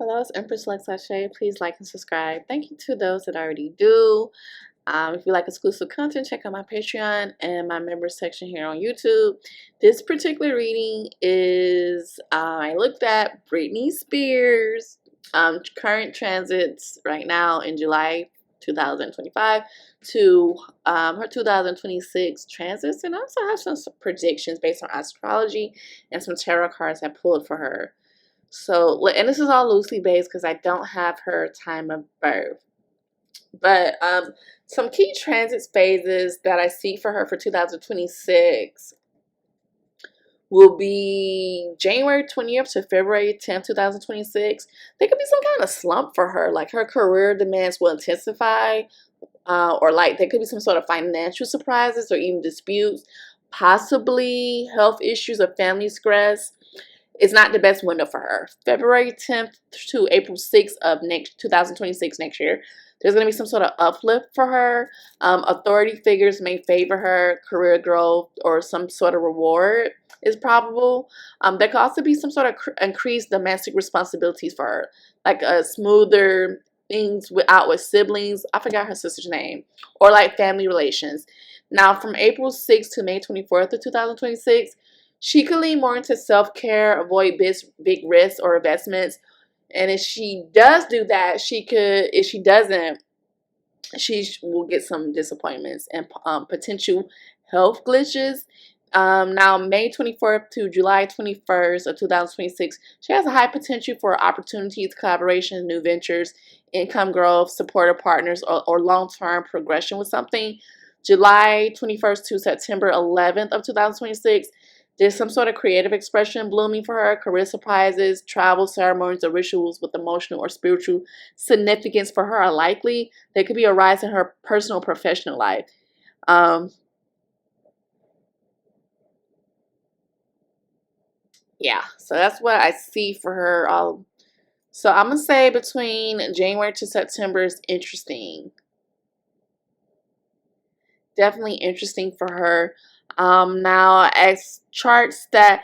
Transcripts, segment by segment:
Hello, it's Empress LuxAse. Please like and subscribe. Thank you to those that already do. If you like exclusive content, check out my Patreon and my members section here on YouTube. This particular reading is I looked at Britney Spears current transits right now in July 2025 to her 2026 transits, and I also have some predictions based on astrology and some tarot cards I pulled for her. So, and this is all loosely based because I don't have her time of birth. But some key transit phases that I see for her for 2026 will be January 20th to February 10th, 2026. There could be some kind of slump for her, like her career demands will intensify, or like there could be some sort of financial surprises or even disputes, possibly health issues or family stress. It's not the best window for her. February 10th to April 6th of next 2026 next year, there's going to be some sort of uplift for her. Authority figures may favor her. Career growth or some sort of reward is probable. There could also be some sort of increased domestic responsibilities for her, like a smoother things with siblings. I forgot her sister's name, or like family relations. Now, from April 6th to May 24th of 2026, she could lean more into self-care, avoid big risks or investments. And if she does do that, she could, if she doesn't, she will get some disappointments and potential health glitches. Now, May 24th to July 21st of 2026, she has a high potential for opportunities, collaboration, new ventures, income growth, supportive partners, or long-term progression with something. July 21st to September 11th of 2026, there's some sort of creative expression blooming for her, career surprises, travel, ceremonies, or rituals with emotional or spiritual significance for her are likely. There could be a rise in her personal and professional life. Yeah, so that's what I see for her. So I'm going to say between January to September is interesting. Definitely interesting for her. Now, as charts that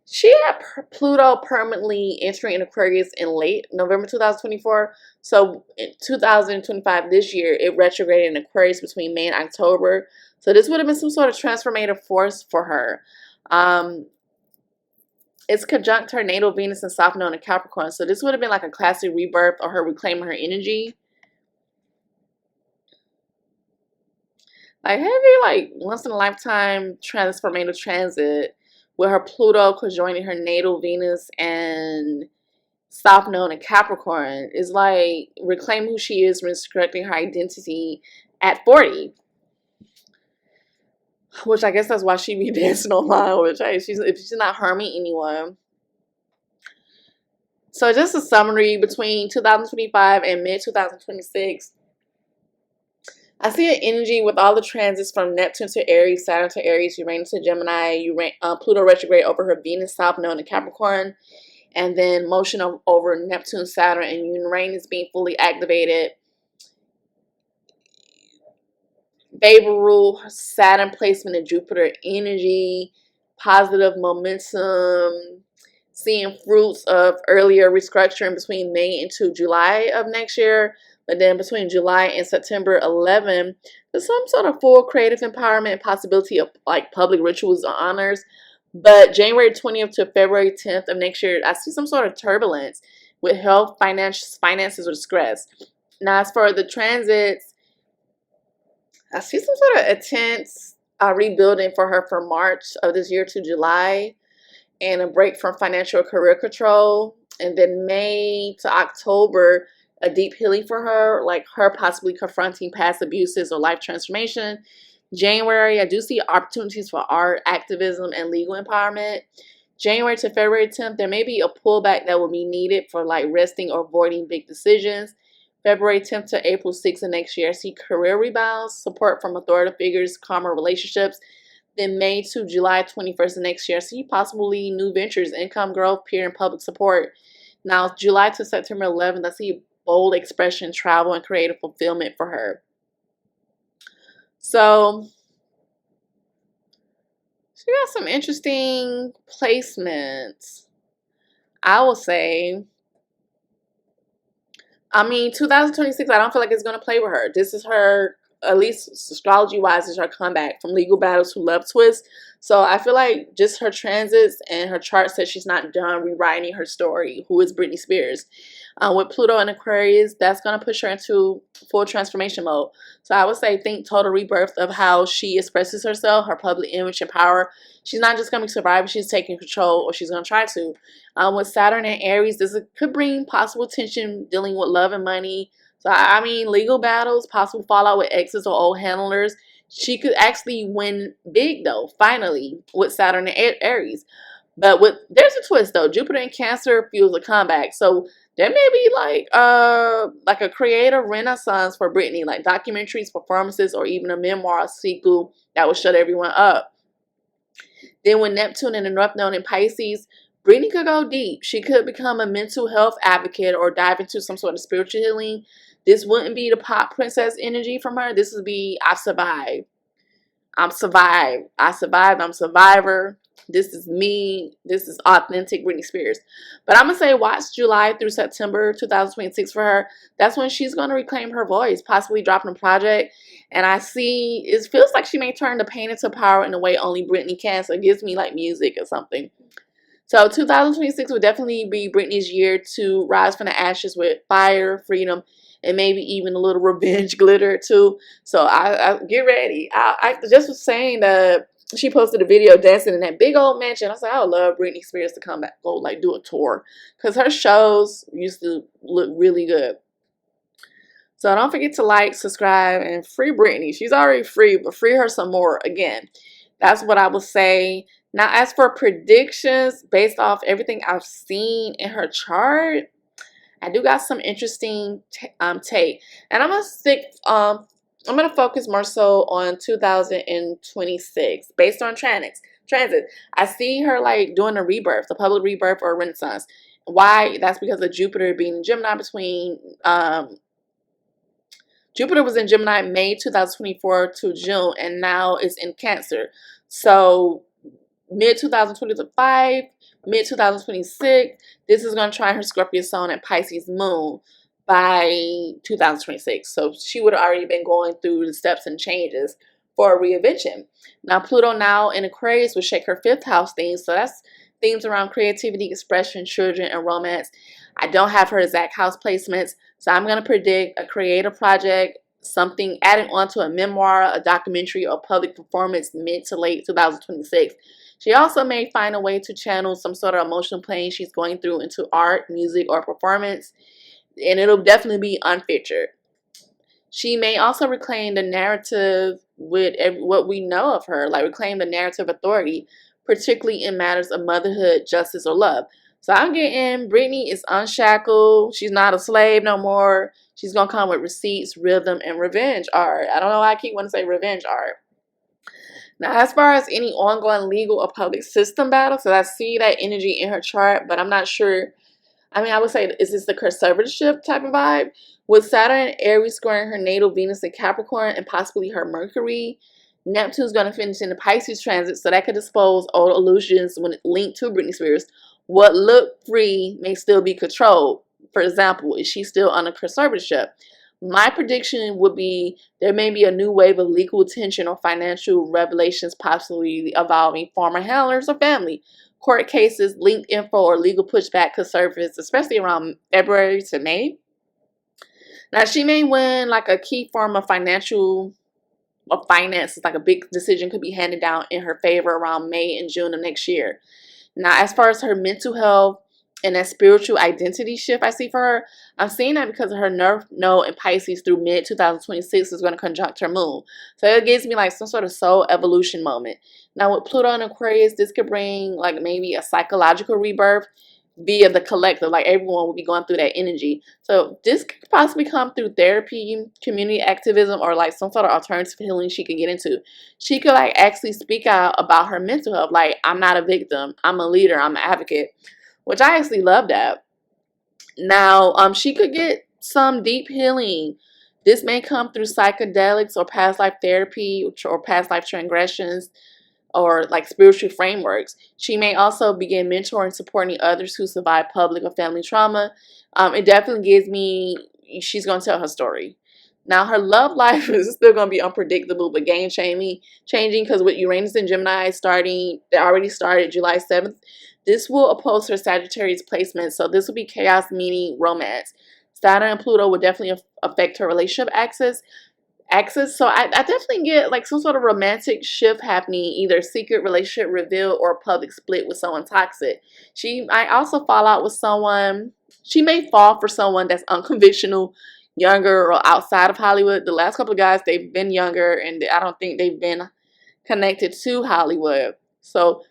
she had Pluto permanently entering in Aquarius in late November 2024. So in 2025, this year, it retrograded in Aquarius between May and October. So this would have been some sort of transformative force for her. It's conjunct her natal Venus and South Node in Capricorn. So this would have been like a classic rebirth or her reclaiming her energy. Like heavy, like once in a lifetime transformative transit with her Pluto conjoining her natal Venus and South Node in Capricorn is like reclaiming who she is, restricting her identity at 40. Which I guess that's why she be dancing online, which hey, if she's not harming anyone. So just a summary between 2025 and mid 2026. I see an energy with all the transits from Neptune to Aries, Saturn to Aries, Uranus to Gemini, Pluto retrograde over her Venus, South Node in Capricorn, and then motion over Neptune, Saturn, and Uranus being fully activated. Favorable Saturn placement and Jupiter energy, positive momentum, seeing fruits of earlier restructuring between May into July of next year. But then between July and September 11, there's some sort of full creative empowerment and possibility of like public rituals or honors. But January 20th to February 10th of next year, I see some sort of turbulence with health, finances, or stress. Now, as for the transits, I see some sort of intense rebuilding for her from March of this year to July, and a break from financial career control. And then May to October, a deep healing for her, like her possibly confronting past abuses or life transformation. January, I do see opportunities for art, activism, and legal empowerment. January to February 10th, there may be a pullback that will be needed for like resting or avoiding big decisions. February 10th to April 6th of next year, I see career rebounds, support from authoritative figures, calmer relationships. Then May to July 21st of next year, I see possibly new ventures, income growth, peer and public support. Now, July to September 11th, I see bold expression, travel, and creative fulfillment for her. So, she got some interesting placements, I will say. I mean, 2026, I don't feel like it's going to play with her. This is her, at least astrology-wise, is her comeback from legal battles to love twists. So I feel like just her transits and her chart says she's not done rewriting her story, who is Britney Spears. With Pluto and Aquarius, that's going to push her into full transformation mode. So I would say think total rebirth of how she expresses herself, her public image and power. She's not just going to be surviving, she's taking control, or she's going to try to. With Saturn and Aries, this could bring possible tension dealing with love and money. So, I mean, legal battles, possible fallout with exes or old handlers. She could actually win big, though, finally, with Saturn and Aries. But there's a twist, though. Jupiter in Cancer fuels a comeback. So there may be like a creative renaissance for Britney, like documentaries, performances, or even a memoir sequel that will shut everyone up. Then with Neptune and the North Node in Pisces, Britney could go deep. She could become a mental health advocate or dive into some sort of spiritual healing. This wouldn't be the pop princess energy from her. This would be, I survived. I'm survived. I survived. I'm a survivor. This is me. This is authentic Britney Spears. But I'm going to say watch July through September 2026 for her. That's when she's going to reclaim her voice, possibly dropping a project. And I see, it feels like she may turn the pain into power in a way only Britney can. So it gives me like music or something. So 2026 will definitely be Britney's year to rise from the ashes with fire, freedom, and maybe even a little revenge glitter too. So I get ready. I just was saying that she posted a video dancing in that big old mansion. I was like, I would love Britney Spears to come back, go like do a tour, because her shows used to look really good. So don't forget to like, subscribe, and free Britney. She's already free, but free her some more again. That's what I will say. Now, as for predictions, based off everything I've seen in her chart, I do got some interesting take. And I'm going to focus more so on 2026 based on transit. I see her like doing a rebirth, a public rebirth or a renaissance. Why? That's because of Jupiter being in Gemini between Jupiter was in Gemini May 2024 to June, and now it's in Cancer. So mid-2025, mid-2026, this is going to try her Scorpio Sun and Pisces Moon by 2026. So she would have already been going through the steps and changes for a reinvention. Now, Pluto now in Aquarius will shake her 5th house themes. So that's themes around creativity, expression, children, and romance. I don't have her exact house placements, so I'm going to predict a creative project, something adding on to a memoir, a documentary, or public performance mid to late 2026. She also may find a way to channel some sort of emotional pain she's going through into art, music, or performance, and it'll definitely be unfiltered. She may also reclaim the narrative with what we know of her, like reclaim the narrative authority, particularly in matters of motherhood, justice, or love. So I'm getting Britney is unshackled. She's not a slave no more. She's going to come with receipts, rhythm, and revenge art. I don't know why I keep wanting to say revenge art. Now, as far as any ongoing legal or public system battle, so I see that energy in her chart, but I'm not sure. I mean, I would say, is this the conservatorship type of vibe? With Saturn and Aries squaring her natal Venus in Capricorn and possibly her Mercury, Neptune's going to finish in the Pisces transit, so that could expose old illusions when it's linked to Britney Spears. What looked free may still be controlled. For example, is she still under conservatorship? My prediction would be there may be a new wave of legal attention or financial revelations possibly involving former handlers or family. Court cases, linked info, or legal pushback could surface, especially around February to May. Now, she may win like a key form of finances, like a big decision could be handed down in her favor around May and June of next year. Now, as far as her mental health and that spiritual identity shift I see for her, I'm seeing that because of her North Node in Pisces through mid-2026 is going to conjunct her moon. So it gives me like some sort of soul evolution moment. Now, with Pluto in Aquarius, this could bring like maybe a psychological rebirth via the collective, like everyone will be going through that energy. So this could possibly come through therapy, community activism, or like some sort of alternative healing she could get into. She could like actually speak out about her mental health, like, I'm not a victim, I'm a leader, I'm an advocate, which I actually love that. Now, she could get some deep healing. This may come through psychedelics or past life therapy or past life transgressions, or like spiritual frameworks. She may also begin mentoring and supporting others who survive public or family trauma. It definitely gives me she's going to tell her story. Now, her love life is still going to be unpredictable, but game changing, because with Uranus and Gemini starting, they already started July 7th. This will oppose her Sagittarius placement, so this will be chaos meaning romance. Saturn and Pluto will definitely affect her relationship axis. So I definitely get like some sort of romantic shift happening, either secret relationship reveal or public split with someone toxic. She might also fall out with someone. She may fall for someone that's unconventional, younger, or outside of Hollywood. The last couple of guys, they've been younger, and I don't think they've been connected to Hollywood. So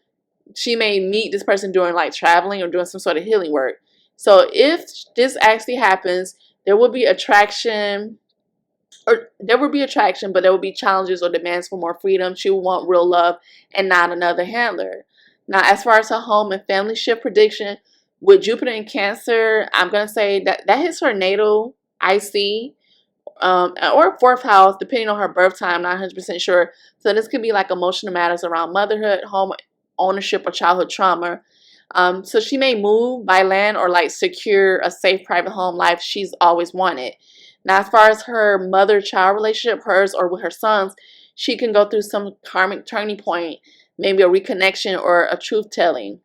she may meet this person during like traveling or doing some sort of healing work. So if this actually happens, there will be attraction, but there will be challenges or demands for more freedom. She will want real love and not another handler. Now, as far as her home and family shift prediction, with Jupiter in Cancer, I'm going to say that hits her natal IC, or fourth house, depending on her birth time. Not 100% sure. So this could be like emotional matters around motherhood, home ownership, or childhood trauma. So she may move by land or like secure a safe private home life she's always wanted. Now, as far as her mother-child relationship, hers or with her sons, she can go through some karmic turning point, maybe a reconnection or a truth-telling.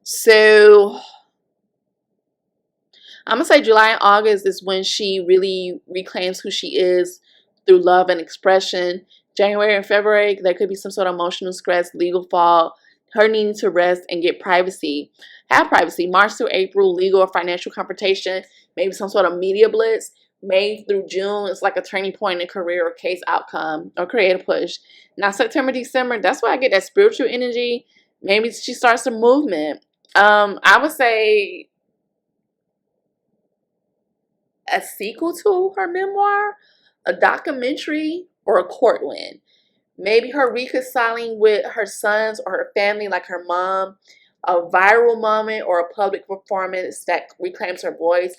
So I'm going to say July and August is when she really reclaims who she is through love and expression. January and February, there could be some sort of emotional stress, legal fall, her needing to rest and get privacy. Have privacy. March through April, legal or financial confrontation, maybe some sort of media blitz. May through June, it's like a turning point in career or case outcome or creative push. Now, September, December, that's why I get that spiritual energy. Maybe she starts a movement. I would say a sequel to her memoir, a documentary, or a court win. Maybe her reconciling with her sons or her family, like her mom, a viral moment or a public performance that reclaims her voice.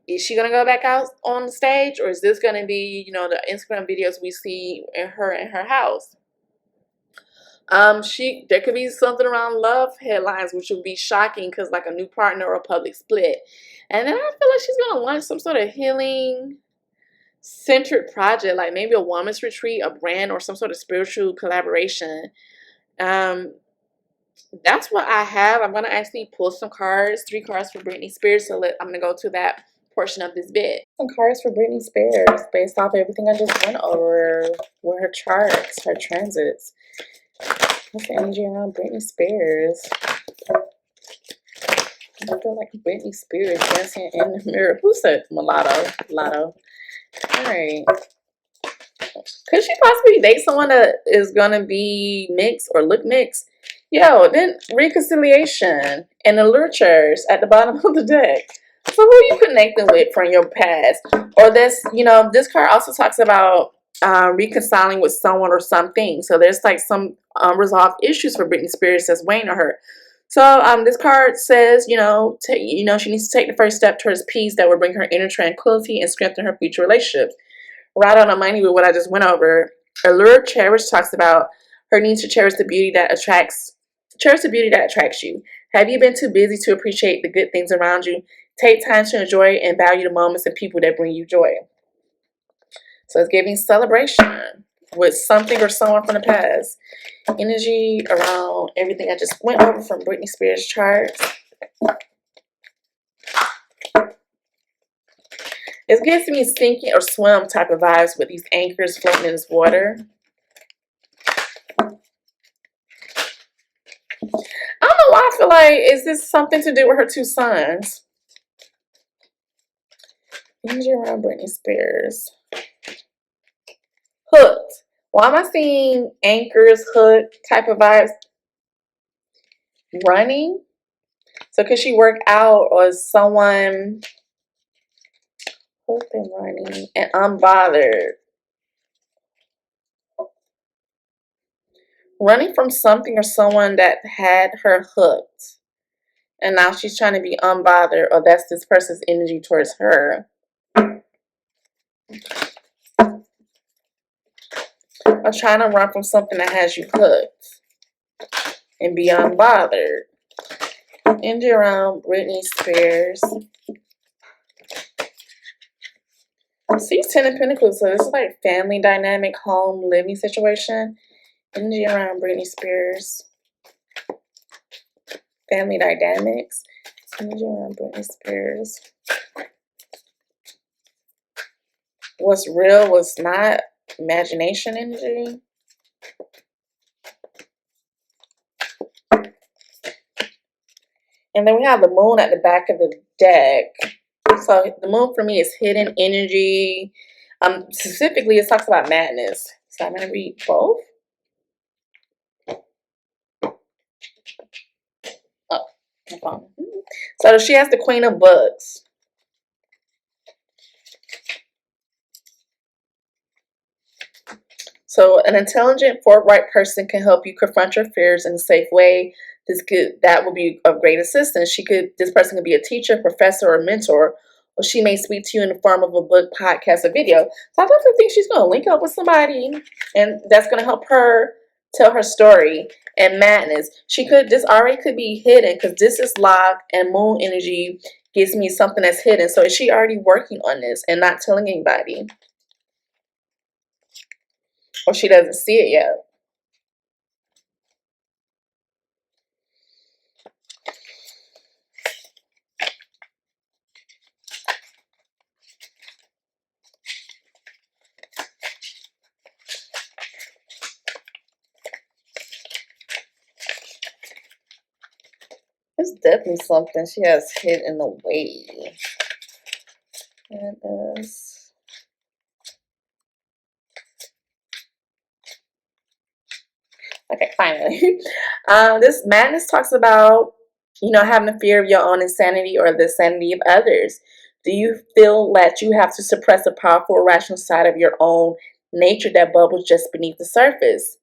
Is she going to go back out on the stage, or is this going to be, you know, the Instagram videos we see in her house? There could be something around love headlines, which would be shocking because like a new partner or a public split. And then I feel like she's going to launch some sort of healing centered project, like maybe a woman's retreat, a brand, or some sort of spiritual collaboration. That's what I have. I'm going to actually pull some cards, 3 cards for Britney Spears. So I'm going to go to that portion of this bit. Some cards for Britney Spears based off everything I just went over with her charts, her transits. What's the energy around Britney Spears? I feel like Britney Spears dancing in the mirror. Who said mulatto? Lotto. Alright. Could she possibly date someone that is gonna be mixed or look mixed? Yo, then reconciliation and allures at the bottom of the deck. So who are you connecting with from your past? Or this, you know, this card also talks about reconciling with someone or something. So there's like some unresolved issues for Britney Spears that's weighing on her. So this card says, she needs to take the first step towards peace that will bring her inner tranquility and strengthen her future relationships. Right on the money with what I just went over. Allure Cherish talks about her need to cherish the beauty that attracts you. Have you been too busy to appreciate the good things around you? Take time to enjoy and value the moments and people that bring you joy. So it's giving celebration with something or someone from the past. Energy around everything I just went over from Britney Spears' charts. It gives me sinking or swim type of vibes with these anchors floating in this water. I don't know why I feel like, is this something to do with her 2 sons? Energy around Britney Spears. Hooked. Why am I seeing anchors, hook type of vibes? Running. So could she work out, or is someone hooked and running and unbothered? Running from something or someone that had her hooked. And now she's trying to be unbothered, or that's this person's energy towards her. I'm trying to run from something that has you hooked and be unbothered. Energy around Britney Spears. See, 10 of Pentacles. So this is like family dynamic, home, living situation. Energy around Britney Spears. Family dynamics. Energy around Britney Spears. What's real, what's not. Imagination energy. And then we have the moon at the back of the deck. So the moon for me is hidden energy. Specifically, it talks about madness. So I'm going to read both. Oh, my phone. So she has the Queen of Bucks. So an intelligent, forthright person can help you confront your fears in a safe way. That would be of great assistance. This person could be a teacher, professor, or mentor, or she may speak to you in the form of a book, podcast, or video. So I definitely think she's going to link up with somebody, and that's going to help her tell her story. And madness, this already could be hidden, because this is locked, and moon energy gives me something that's hidden. So is she already working on this and not telling anybody? Or she doesn't see it yet? It's definitely something she has hidden away. It is. Okay, finally. This madness talks about, having a fear of your own insanity or the insanity of others. Do you feel that you have to suppress a powerful, irrational side of your own nature that bubbles just beneath the surface?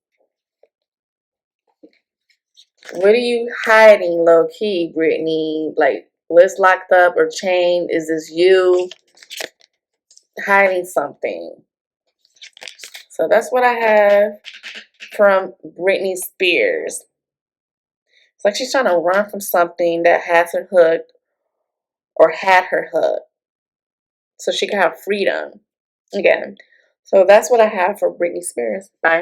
What are you hiding low key, Britney? Like, what's locked up or chained? Is this you hiding something? So that's what I have from Britney Spears. It's like she's trying to run from something that has her hooked or had her hooked, so she can have freedom again. So that's what I have for Britney Spears. Bye.